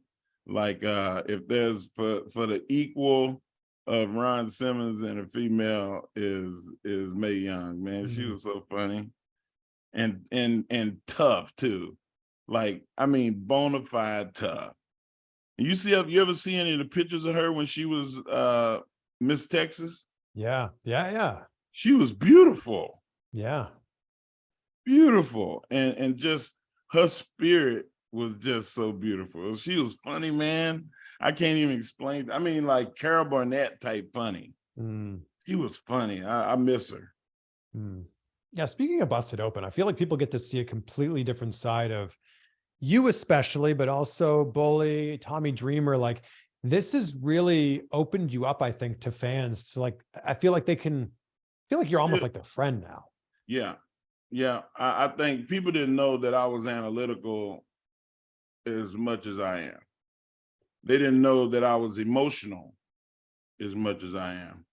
like if there's for the equal of Ron Simmons and a female is Mae Young, man. She was so funny and tough too. Like, I mean, bona fide tough. You ever see any of the pictures of her when she was Miss Texas? Yeah. She was beautiful. Yeah. Beautiful. And just her spirit was just so beautiful. She was funny, man. I can't even explain. I mean, like Carol Burnett type funny. She was funny. I miss her. Yeah. Speaking of Busted Open, I feel like people get to see a completely different side of you, especially, but also Bully, Tommy Dreamer. Like this has really opened you up, I think, to fans. So, like, I feel like you're almost like their friend now. Yeah. I think people didn't know that I was analytical as much as I am. They didn't know that I was emotional as much as I am.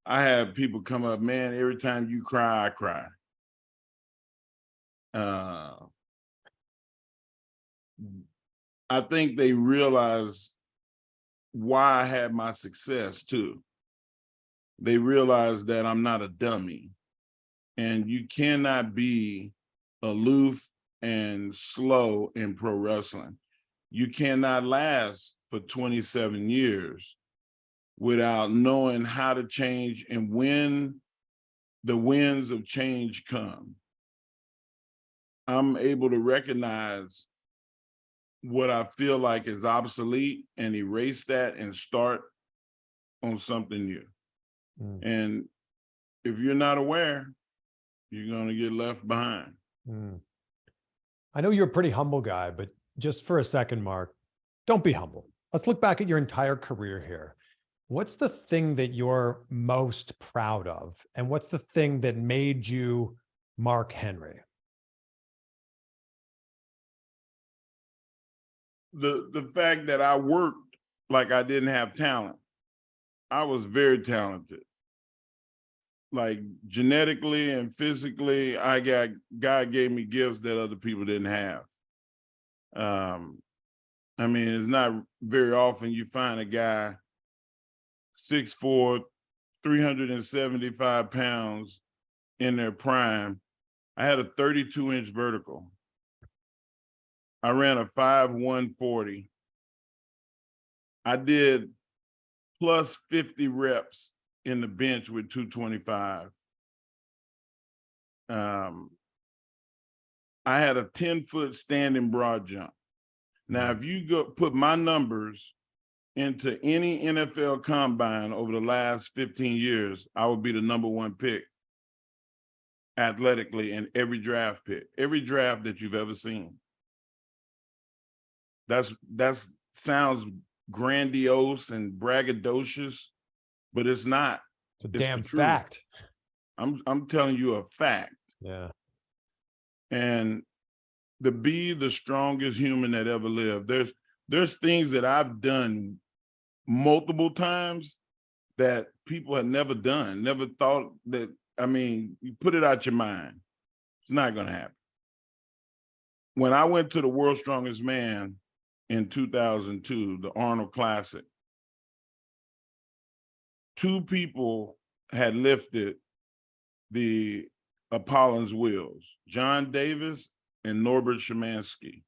I had people come up, man, every time you cry, I cry. I think they realized why I had my success too. They realized that I'm not a dummy. And you cannot be aloof and slow in pro wrestling. You cannot last for 27 years without knowing how to change and when the winds of change come. I'm able to recognize what I feel like is obsolete and erase that and start on something new. And if you're not aware, you're going to get left behind. I know you're a pretty humble guy, but just for a second, Mark, don't be humble. Let's look back at your entire career here. What's the thing that you're most proud of? And what's the thing that made you Mark Henry? The fact that I worked like I didn't have talent. I was very talented. Like genetically and physically, God gave me gifts that other people didn't have. I mean, it's not very often you find a guy 6'4", 375 pounds in their prime. I had a 32-inch vertical. I ran a 5'1" 40. I did plus 50 reps in the bench with 225. I had a 10-foot standing broad jump. Now, if you put my numbers into any NFL combine over the last 15 years, I would be the #1 pick athletically in every draft pick, every draft that you've ever seen. That's sounds grandiose and braggadocious, but it's not. It's a damn fact. I'm telling you a fact. Yeah. And to be the strongest human that ever lived, there's things that I've done multiple times that people had never done, never thought that. I mean, you put it out your mind. It's not going to happen. When I went to the World's Strongest Man in 2002, the Arnold Classic, 2 people had lifted the Apollon's wheels, John Davis and Norbert Szymanski,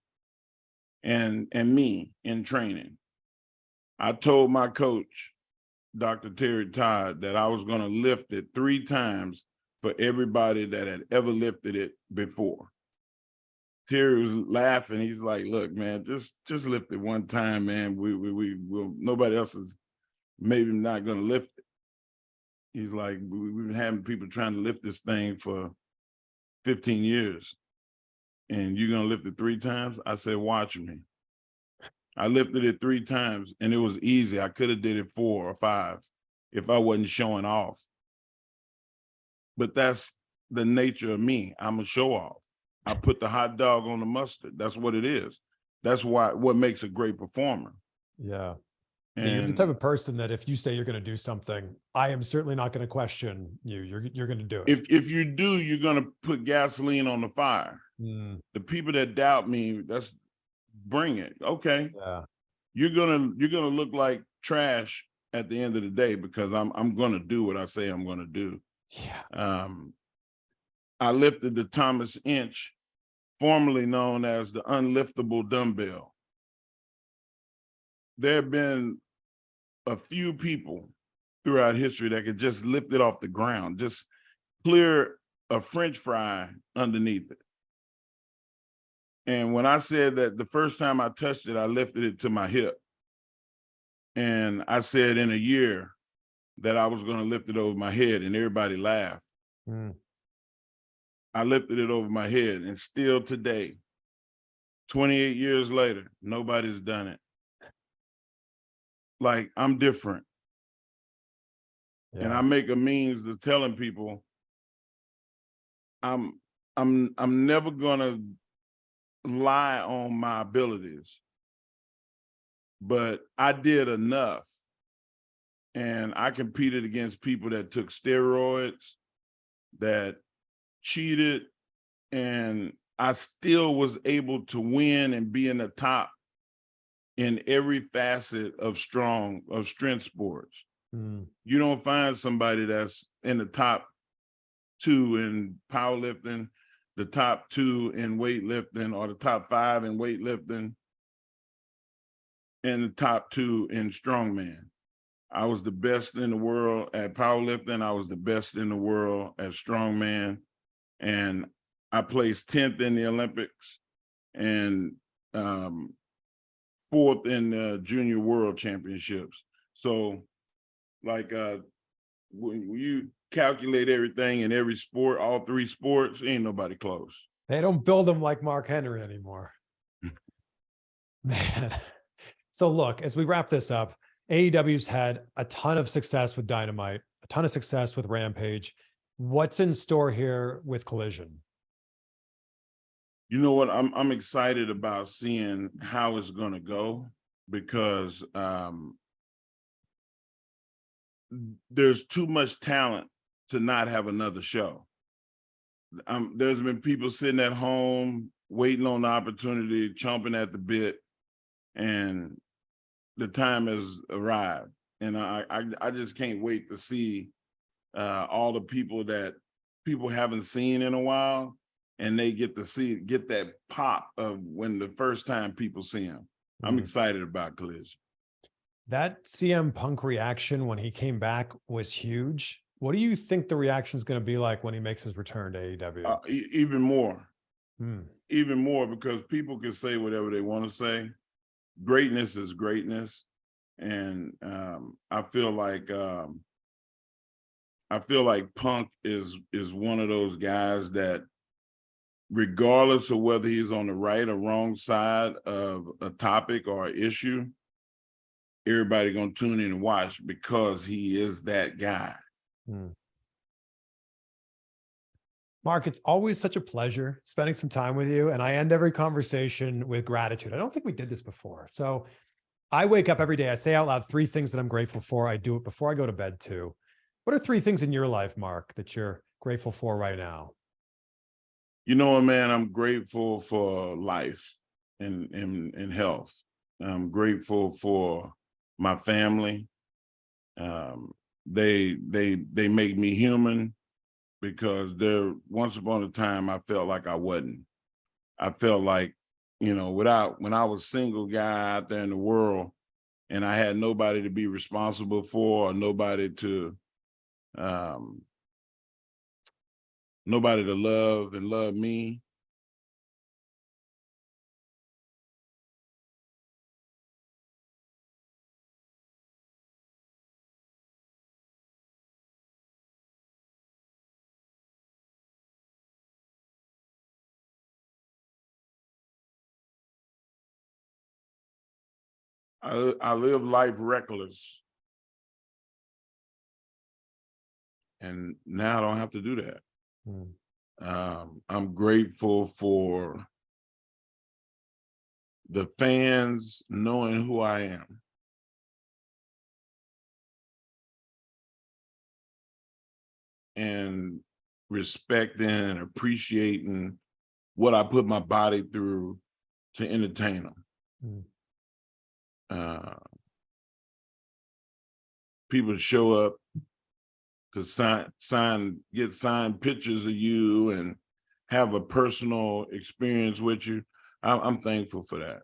and me in training. I told my coach, Dr. Terry Todd, that I was going to lift it 3 times for everybody that had ever lifted it before. Terry was laughing. He's like, look, man, just lift it one time, man. We will, nobody else is maybe not going to lift it. He's like, we've been having people trying to lift this thing for 15 years. And you're going to lift it 3 times? I said, watch me. I lifted it 3 times and it was easy. I could have did it 4 or 5 if I wasn't showing off. But that's the nature of me. I'm a show off. I put the hot dog on the mustard. That's what it is. That's what makes a great performer. Yeah. And you're the type of person that if you say you're going to do something, I am certainly not going to question you. You're going to do it. If you do, you're going to put gasoline on the fire. The people that doubt me, bring it. Okay. Yeah. You're gonna look like trash at the end of the day because I'm gonna do what I say I'm gonna do. Yeah. I lifted the Thomas Inch, formerly known as the unliftable dumbbell. There have been a few people throughout history that could just lift it off the ground, just clear a French fry underneath it. And when I said that the first time I touched it, I lifted it to my hip. And I said in a year that I was going to lift it over my head, and everybody laughed. I lifted it over my head, and still today, 28 years later, nobody's done it. Like, I'm different. Yeah. And I make a means of telling people I'm never gonna lie on my abilities, but I did enough, and I competed against people that took steroids, that cheated, and I still was able to win and be in the top in every facet of strength sports. You don't find somebody that's in the top 2 in powerlifting, the top 2 in weightlifting, or the top 5 in weightlifting, and the top 2 in strongman. I was the best in the world at powerlifting. I was the best in the world at strongman. And I placed 10th in the Olympics and 4th in the junior world championships. So like when you calculate everything in every sport, all 3 sports, ain't nobody close. They don't build them like Mark Henry anymore. Man. So look, as we wrap this up, AEW's had a ton of success with Dynamite, a ton of success with Rampage. What's in store here with Collision? You know what? I'm excited about seeing how it's going to go because there's too much talent to not have another show. There's been people sitting at home waiting on the opportunity, chomping at the bit, and the time has arrived. And I just can't wait to see all the people that people haven't seen in a while, and they get that pop of when the first time people see him. I'm excited about Collision. That CM Punk reaction when he came back was huge. What do you think the reaction is going to be like when he makes his return to AEW? Even more. Even more, because people can say whatever they want to say. Greatness is greatness. And I feel like Punk is one of those guys that, regardless of whether he's on the right or wrong side of a topic or an issue, everybody gonna tune in and watch because he is that guy. Mark, it's always such a pleasure spending some time with you. And I end every conversation with gratitude. I don't think we did this before. So I wake up every day. I say out loud 3 things that I'm grateful for. I do it before I go to bed too. What are 3 things in your life, Mark, that you're grateful for right now? You know what, man? I'm grateful for life and health. I'm grateful for my family. They make me human, because once upon a time I felt like I wasn't. I felt like, when I was single guy out there in the world and I had nobody to be responsible for, or nobody to love me. I live life reckless. And now I don't have to do that. I'm grateful for the fans knowing who I am. And respecting and appreciating what I put my body through to entertain them. People show up to get signed pictures of you and have a personal experience with you. I'm thankful for that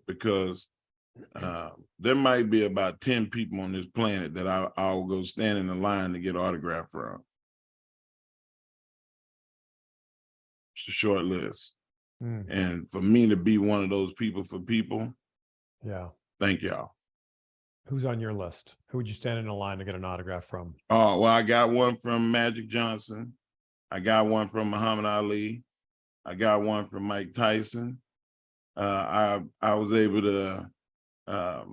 because there might be about 10 people on this planet that I'll go stand in the line to get autograph from. It's a short list. And for me to be one of those people for people, thank y'all. Who's on your list? Who would you stand in a line to get an autograph from? Oh, well, I got one from Magic Johnson. I got one from Muhammad Ali. I got one from Mike Tyson. I was able to, I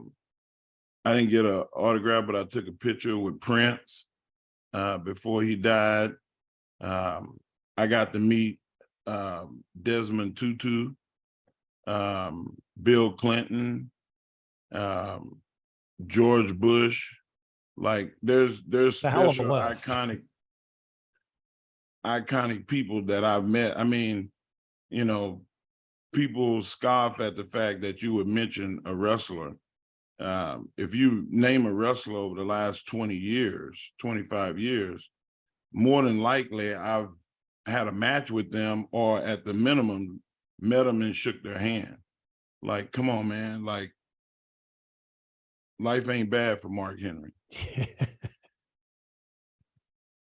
didn't get an autograph, but I took a picture with Prince before he died. I got to meet Desmond Tutu, Bill Clinton, George Bush. Like there's special iconic people that I've met. I mean, you know, people scoff at the fact that you would mention a wrestler. If you name a wrestler over the last 20 years, 25 years, more than likely I've had a match with them, or at the minimum met them and shook their hand. Like, come on, man. Like, life ain't bad for Mark Henry.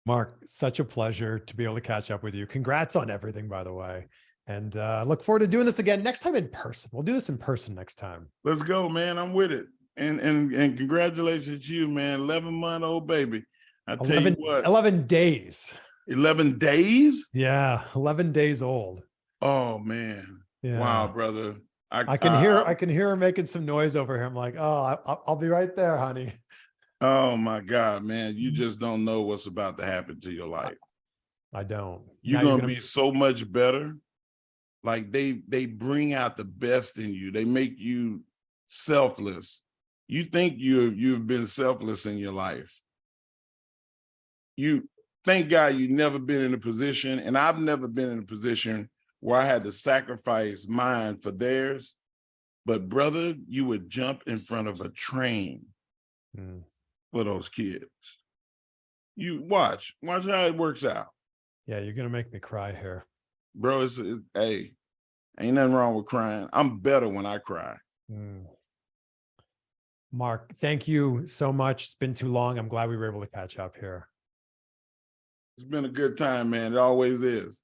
Mark, such a pleasure to be able to catch up with you. Congrats on everything, by the way. And look forward to doing this again next time in person. We'll do this in person next time. Let's go, man. I'm with it. And congratulations to you, man. 11-month-old baby. I tell you what. 11 days. 11 days? Yeah, 11 days old. Oh man. Yeah. Wow, brother. I can hear her making some noise over here. I'm like, oh, I'll be right there, honey. Oh my God, man. You just don't know what's about to happen to your life. I don't. You're gonna be so much better. Like they bring out the best in you. They make you selfless. You think you've been selfless in your life. Thank God you've never been in a position, and I've never been in a position where I had to sacrifice mine for theirs. But brother, you would jump in front of a train for those kids. You watch how it works out. Yeah, you're gonna make me cry here. Bro, hey, ain't nothing wrong with crying. I'm better when I cry. Mark, thank you so much. It's been too long. I'm glad we were able to catch up here. It's been a good time, man. It always is.